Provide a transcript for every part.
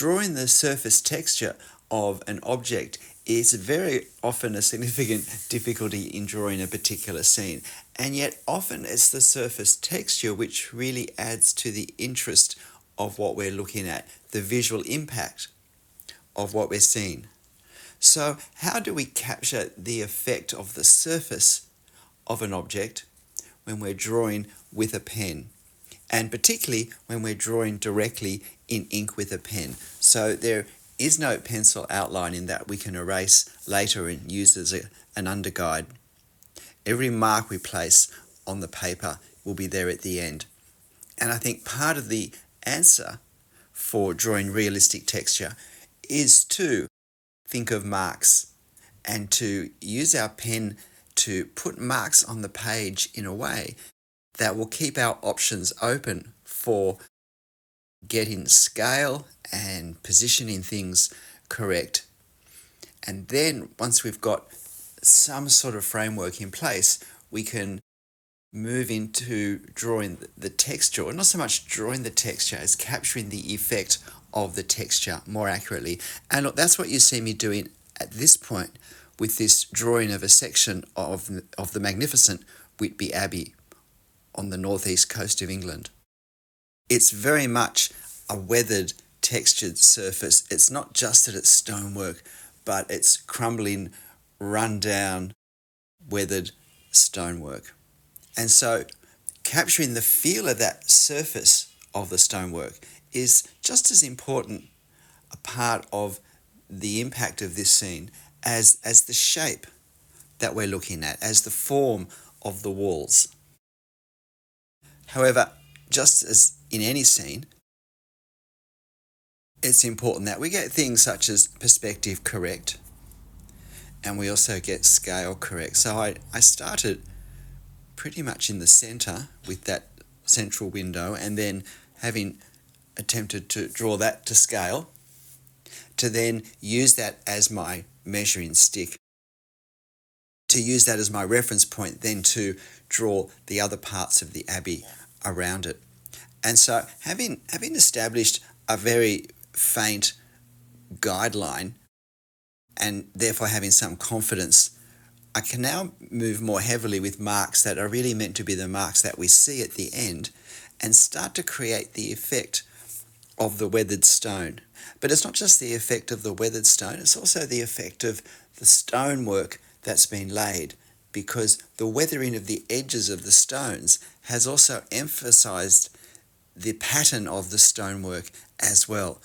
drawing the surface texture of an object is very often a significant difficulty in drawing a particular scene. And yet often it's the surface texture which really adds to the interest of what we're looking at, the visual impact of what we're seeing. So how do we capture the effect of the surface of an object when we're drawing with a pen? And particularly when we're drawing directly in ink with a pen. So there is no pencil outline in that we can erase later and use as an underguide. Every mark we place on the paper will be there at the end. And I think part of the answer for drawing realistic texture is to think of marks and to use our pen to put marks on the page in a way that will keep our options open for getting scale and positioning things correct. And then once we've got some sort of framework in place, we can move into drawing the texture, or not so much drawing the texture as capturing the effect of the texture more accurately. And look, that's what you see me doing at this point with this drawing of a section of the magnificent Whitby Abbey on the northeast coast of England. It's very much a weathered, textured surface. It's not just that it's stonework, but it's crumbling, run-down, weathered stonework. And so capturing the feel of that surface of the stonework is just as important a part of the impact of this scene as the shape that we're looking at, as the form of the walls. However, just as in any scene, it's important that we get things such as perspective correct, and we also get scale correct. So I started pretty much in the center with that central window, and then having attempted to draw that to scale, to then use that as my measuring stick, to use that as my reference point, then to draw the other parts of the abbey around it. And so having established a very faint guideline, and therefore having some confidence, I can now move more heavily with marks that are really meant to be the marks that we see at the end, and start to create the effect of the weathered stone. But it's not just the effect of the weathered stone, it's also the effect of the stonework that's been laid, because the weathering of the edges of the stones has also emphasized the pattern of the stonework as well.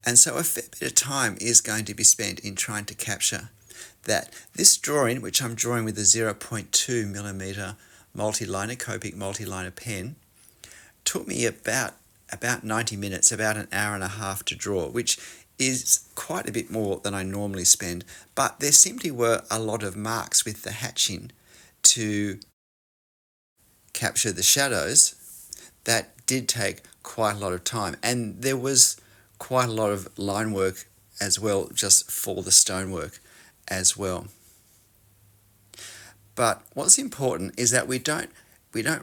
And so a fair bit of time is going to be spent in trying to capture that. This drawing, which I'm drawing with a 0.2mm multi-liner, Copic multi-liner pen, took me about 90 minutes, about an hour and a half to draw, which is quite a bit more than I normally spend. But there simply were a lot of marks with the hatching to capture the shadows that did take quite a lot of time. And there was quite a lot of line work as well, just for the stonework as well. But what's important is that we don't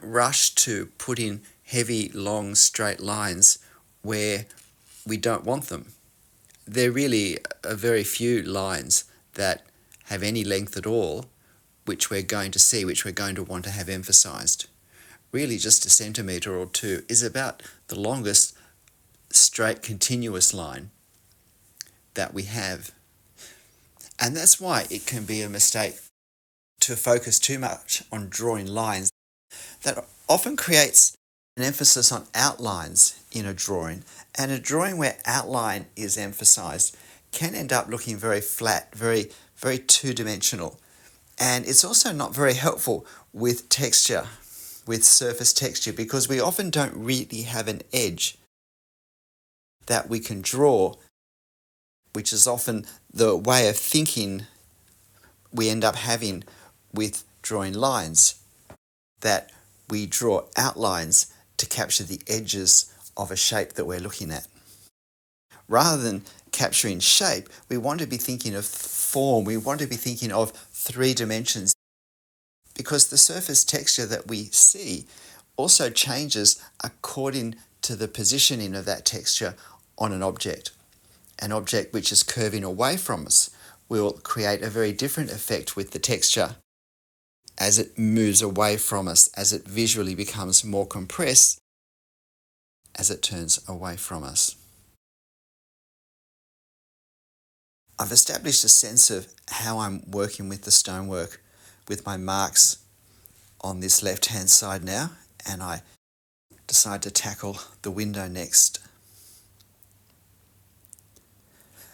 rush to put in heavy, long, straight lines where we don't want them. There really are very few lines that have any length at all, which we're going to see, which we're going to want to have emphasized. Really just a centimetre or two is about the longest straight continuous line that we have. And that's why it can be a mistake to focus too much on drawing lines. That often creates an emphasis on outlines in a drawing, and a drawing where outline is emphasized can end up looking very flat, very two-dimensional. And it's also not very helpful with texture, with surface texture, because we often don't really have an edge that we can draw, which is often the way of thinking we end up having with drawing lines, that we draw outlines to capture the edges of a shape that we're looking at. Rather than capturing shape, we want to be thinking of form, we want to be thinking of 3 dimensions, because the surface texture that we see also changes according to the positioning of that texture on an object which is curving away from us will create a very different effect with the texture as it moves away from us, as it visually becomes more compressed, as it turns away from us. I've established a sense of how I'm working with the stonework with my marks on this left-hand side now, and I decide to tackle the window next.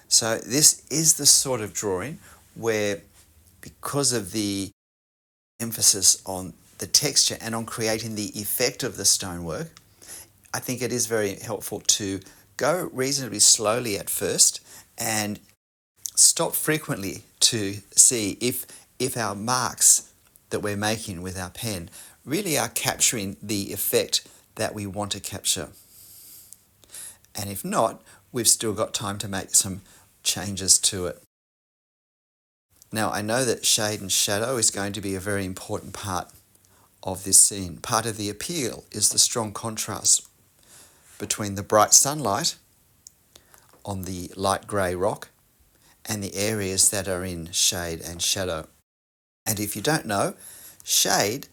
So this is the sort of drawing where, because of the emphasis on the texture and on creating the effect of the stonework, I think it is very helpful to go reasonably slowly at first and stop frequently to see if our marks that we're making with our pen really are capturing the effect that we want to capture. And if not, we've still got time to make some changes to it. Now, I know that shade and shadow is going to be a very important part of this scene. Part of the appeal is the strong contrast between the bright sunlight on the light grey rock and the areas that are in shade and shadow. And if you don't know, shade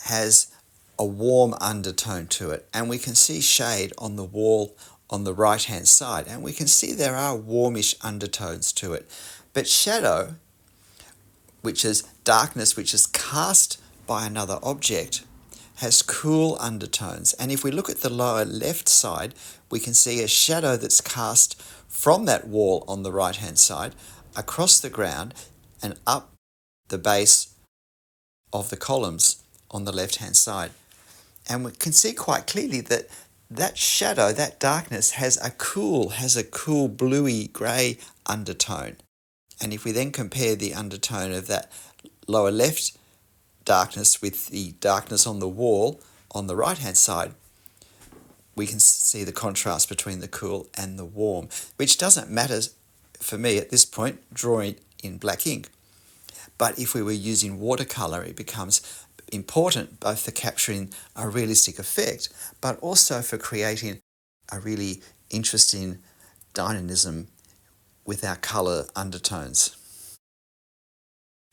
has a warm undertone to it, and we can see shade on the wall on the right hand side, and we can see there are warmish undertones to it. But shadow, which is darkness which is cast by another object, has cool undertones. And if we look at the lower left side, we can see a shadow that's cast from that wall on the right hand side across the ground and up the base of the columns on the left hand side. And we can see quite clearly that that shadow, that darkness, has a cool bluey grey undertone. And if we then compare the undertone of that lower left darkness with the darkness on the wall on the right hand side, we can see the contrast between the cool and the warm, which doesn't matter for me at this point, drawing in black ink. But if we were using watercolour, it becomes important both for capturing a realistic effect, but also for creating a really interesting dynamism with our colour undertones.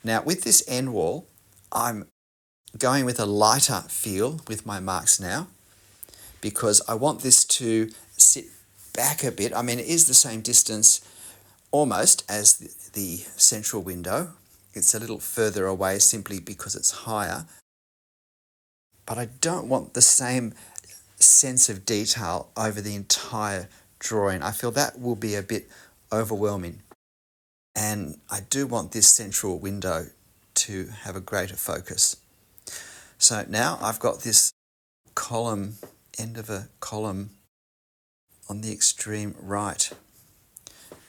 Now, with this end wall, I'm going with a lighter feel with my marks now, because I want this to sit back a bit. I mean, it is the same distance almost as the central window. It's a little further away simply because it's higher. But I don't want the same sense of detail over the entire drawing. I feel that will be a bit overwhelming. And I do want this central window to have a greater focus. So now I've got this column, end of a column on the extreme right,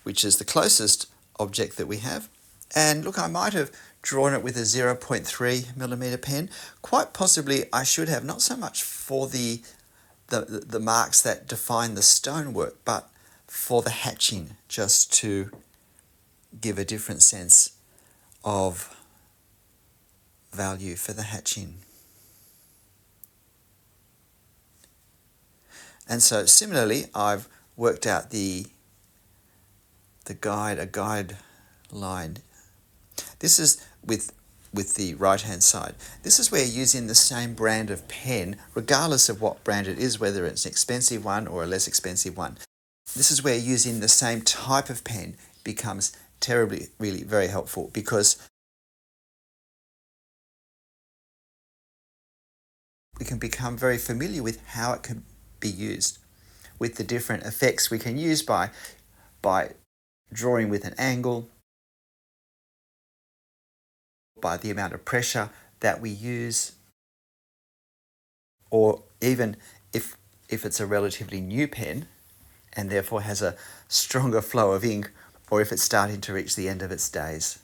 which is the closest object that we have. And look, I might have drawn it with a 0.3mm pen. Quite possibly I should have, not so much for the marks that define the stonework, but for the hatching, just to give a different sense of value for the hatching. And so similarly, I've worked out a guide line. This is with the right hand side. This is where using the same brand of pen, regardless of what brand it is, whether it's an expensive one or a less expensive one. This is where using the same type of pen becomes really very helpful, because we can become very familiar with how it can be used, with the different effects we can use by drawing with an angle, by the amount of pressure that we use, or even if it's a relatively new pen and therefore has a stronger flow of ink, or if it's starting to reach the end of its days.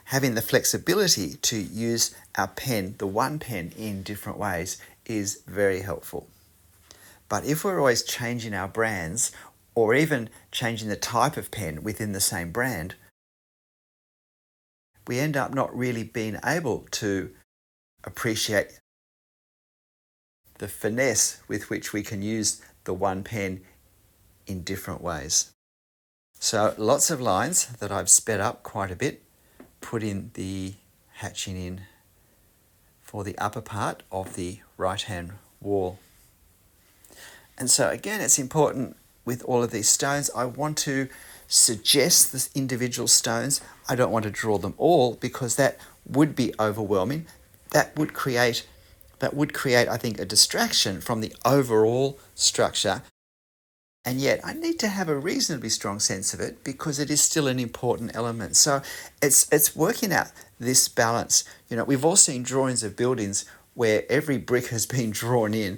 Having the flexibility to use our pen, the one pen, in different ways is very helpful. But if we're always changing our brands, or even changing the type of pen within the same brand, we end up not really being able to appreciate the finesse with which we can use the one pen in different ways. So lots of lines that I've sped up quite a bit, put in the hatching in for the upper part of the right hand wall. And so again, it's important with all of these stones, I want to suggest the individual stones. I don't want to draw them all because that would be overwhelming. That would create, I think, a distraction from the overall structure. And yet I need to have a reasonably strong sense of it because it is still an important element. So it's working out this balance. You know, we've all seen drawings of buildings where every brick has been drawn in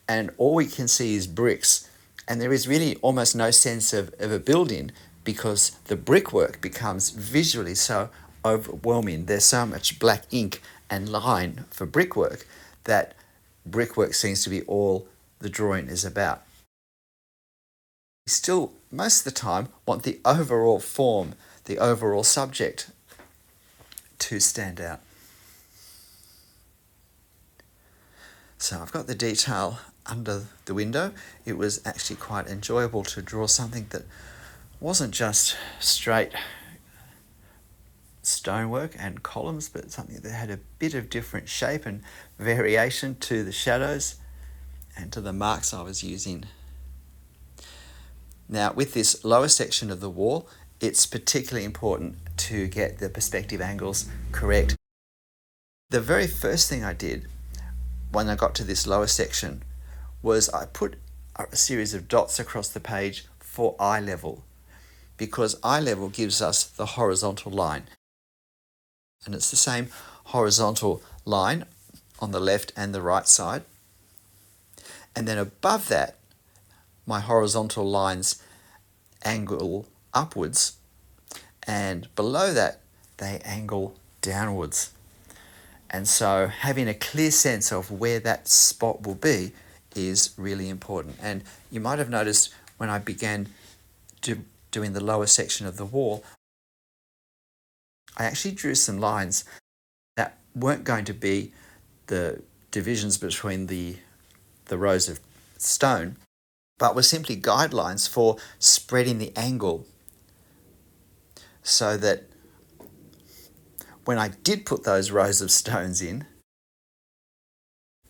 and all we can see is bricks. And there is really almost no sense of a building because the brickwork becomes visually so overwhelming. There's so much black ink and line for brickwork that brickwork seems to be all the drawing is about. We still, most of the time, want the overall form, the overall subject to stand out. So I've got the detail under the window. It was actually quite enjoyable to draw something that wasn't just straight stonework and columns, but something that had a bit of different shape and variation to the shadows and to the marks I was using. Now, with this lower section of the wall, it's particularly important to get the perspective angles correct. The very first thing I did when I got to this lower section was I put a series of dots across the page for eye level, because eye level gives us the horizontal line. And it's the same horizontal line on the left and the right side. And then above that, my horizontal lines angle upwards, and below that, they angle downwards. And so having a clear sense of where that spot will be is really important. And you might have noticed when I began doing the lower section of the wall, I actually drew some lines that weren't going to be the divisions between the rows of stone, but were simply guidelines for spreading the angle so that when I did put those rows of stones in,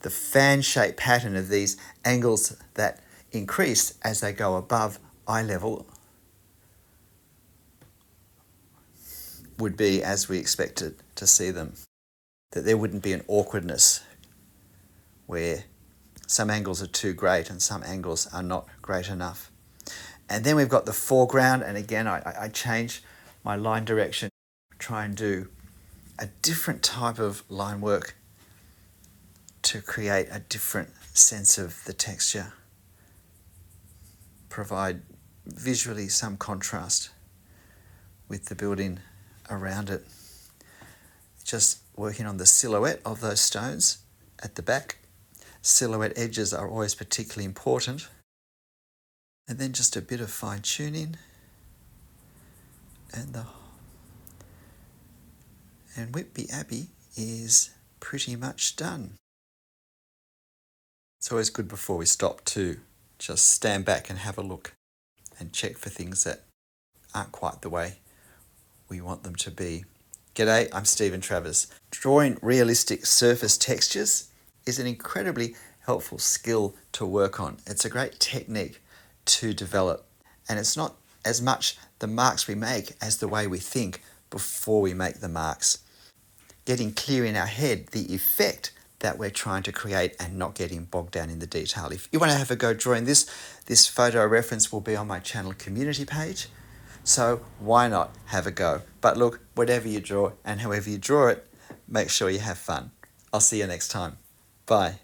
the fan-shaped pattern of these angles that increase as they go above eye level would be as we expected to see them. That there wouldn't be an awkwardness where some angles are too great and some angles are not great enough. And then we've got the foreground, and again I change my line direction, try and do a different type of line work to create a different sense of the texture, provide visually some contrast with the building around it. Just working on the silhouette of those stones at the back. Silhouette edges are always particularly important. And then just a bit of fine tuning and Whitby Abbey is pretty much done. It's always good before we stop to just stand back and have a look and check for things that aren't quite the way we want them to be. G'day, I'm Stephen Travers. Drawing realistic surface textures is an incredibly helpful skill to work on. It's a great technique to develop, and it's not as much the marks we make as the way we think before we make the marks. Getting clear in our head the effect that we're trying to create and not getting bogged down in the detail. If you want to have a go drawing this photo reference will be on my channel community page. So why not have a go? But look, whatever you draw and however you draw it, make sure you have fun. I'll see you next time. Bye.